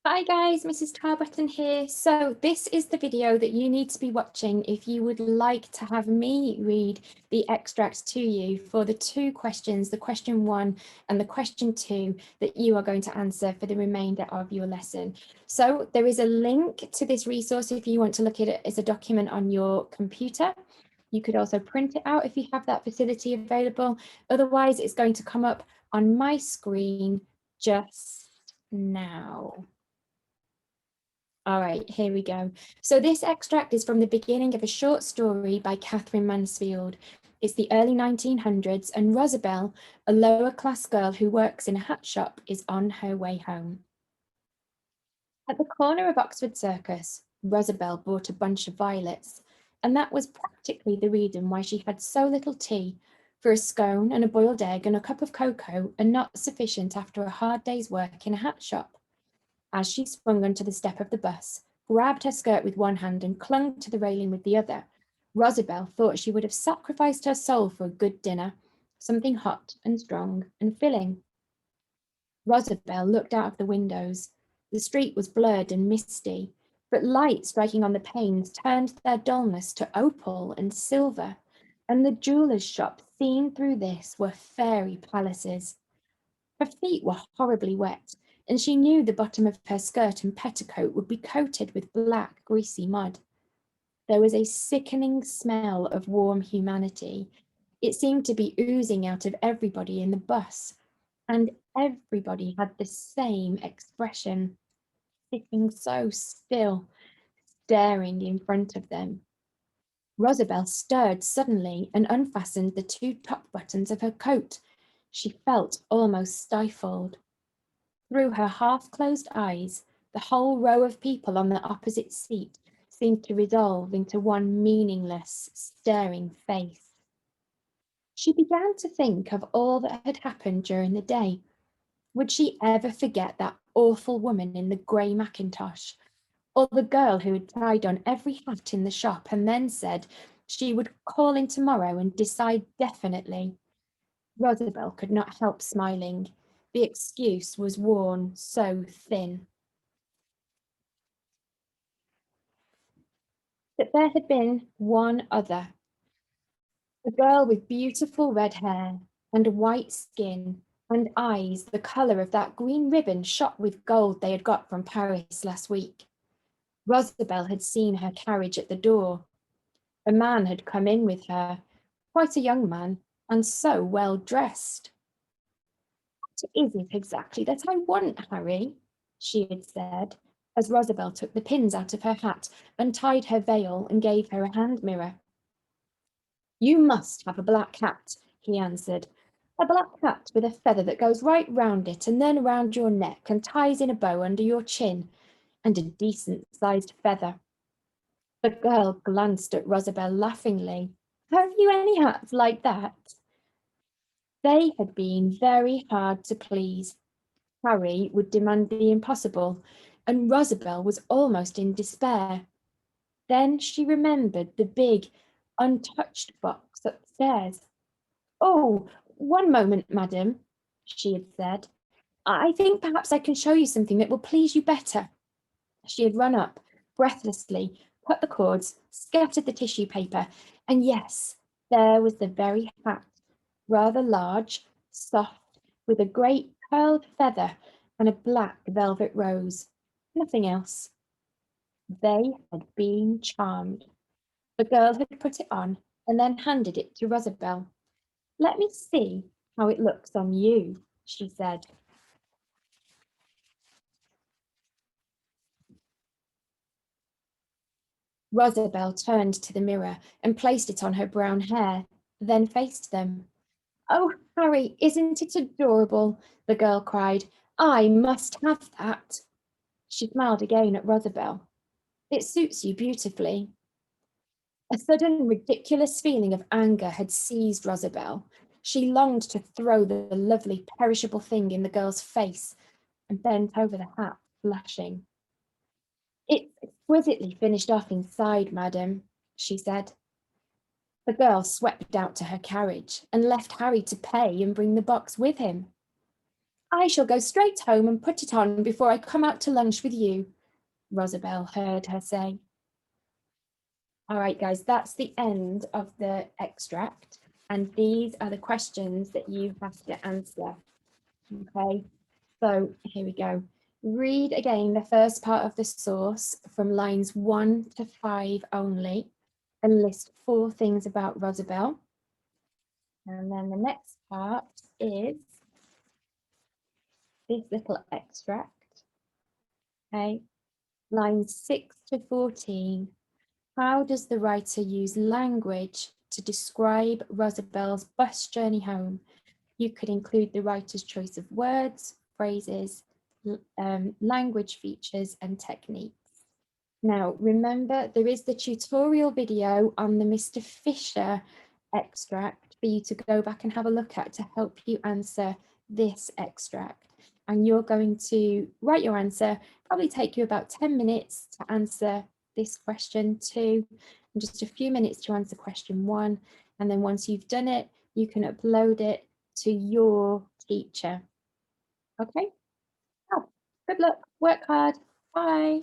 Hi guys, Mrs. Tarbutton here. So this is the video that you need to be watching if you would like to have me read the extracts to you for the two questions, the question 1 and the question 2 that you are going to answer for the remainder of your lesson. So there is a link to this resource if you want to look at it as a document on your computer. You could also print it out if you have that facility available. Otherwise, it's going to come up on my screen just now. All right, here we go. So this extract is from the beginning of a short story by Catherine Mansfield. It's the early 1900s and Rosabel, a lower class girl who works in a hat shop, is on her way home. At the corner of Oxford Circus, Rosabel bought a bunch of violets, and that was practically the reason why she had so little tea, for a scone and a boiled egg and a cup of cocoa are not sufficient after a hard day's work in a hat shop. As she sprung onto the step of the bus, grabbed her skirt with one hand and clung to the railing with the other, Rosabel thought she would have sacrificed her soul for a good dinner, something hot and strong and filling. Rosabel looked out of the windows. The street was blurred and misty, but light striking on the panes turned their dullness to opal and silver, and the jeweller's shops seen through this were fairy palaces. Her feet were horribly wet, and she knew the bottom of her skirt and petticoat would be coated with black, greasy mud. There was a sickening smell of warm humanity. It seemed to be oozing out of everybody in the bus, and everybody had the same expression, sitting so still, staring in front of them. Rosabel stirred suddenly and unfastened the two top buttons of her coat. She felt almost stifled. Through her half-closed eyes, the whole row of people on the opposite seat seemed to resolve into one meaningless, staring face. She began to think of all that had happened during the day. Would she ever forget that awful woman in the grey mackintosh, or the girl who had tried on every hat in the shop and then said she would call in tomorrow and decide definitely? Rosabel could not help smiling. The excuse was worn so thin. But there had been one other. A girl with beautiful red hair and white skin and eyes the colour of that green ribbon shot with gold they had got from Paris last week. Rosabel had seen her carriage at the door. A man had come in with her, quite a young man, and so well dressed. What is it exactly that I want, Harry? She had said, as Rosabel took the pins out of her hat, untied her veil, and gave her a hand mirror. You must have a black hat, he answered. A black hat with a feather that goes right round it and then round your neck and ties in a bow under your chin, and a decent-sized feather. The girl glanced at Rosabel laughingly. Have you any hats like that? They had been very hard to please. Harry would demand the impossible, and Rosabel was almost in despair. Then she remembered the big, untouched box upstairs. Oh, one moment, madam, she had said. I think perhaps I can show you something that will please you better. She had run up, breathlessly, cut the cords, scattered the tissue paper, and yes, there was the very hat, rather large, soft, with a great curled feather and a black velvet rose. Nothing else. They had been charmed. The girl had put it on and then handed it to Rosabel. Let me see how it looks on you, she said. Rosabel turned to the mirror and placed it on her brown hair, then faced them. Oh, Harry, isn't it adorable? The girl cried. I must have that. She smiled again at Rosabel. It suits you beautifully. A sudden ridiculous feeling of anger had seized Rosabel. She longed to throw the lovely perishable thing in the girl's face and bent over the hat, blushing. It's exquisitely finished off inside, madam, she said. The girl swept out to her carriage and left Harry to pay and bring the box with him. I shall go straight home and put it on before I come out to lunch with you, Rosabel heard her say. All right, guys, that's the end of the extract. And these are the questions that you have to answer. Okay, so here we go. Read again the first part of the source from lines 1 to 5 only, and list 4 things about Rosabel. And then the next part is this little extract. Okay, lines 6 to 14. How does the writer use language to describe Rosabel's bus journey home? You could include the writer's choice of words, phrases, language features, and techniques. Now, remember, there is the tutorial video on the Mr. Fisher extract for you to go back and have a look at to help you answer this extract. And you're going to write your answer, probably take you about 10 minutes to answer this question 2, and just a few minutes to answer question 1. And then once you've done it, you can upload it to your teacher. Okay? Oh, good luck, work hard, bye.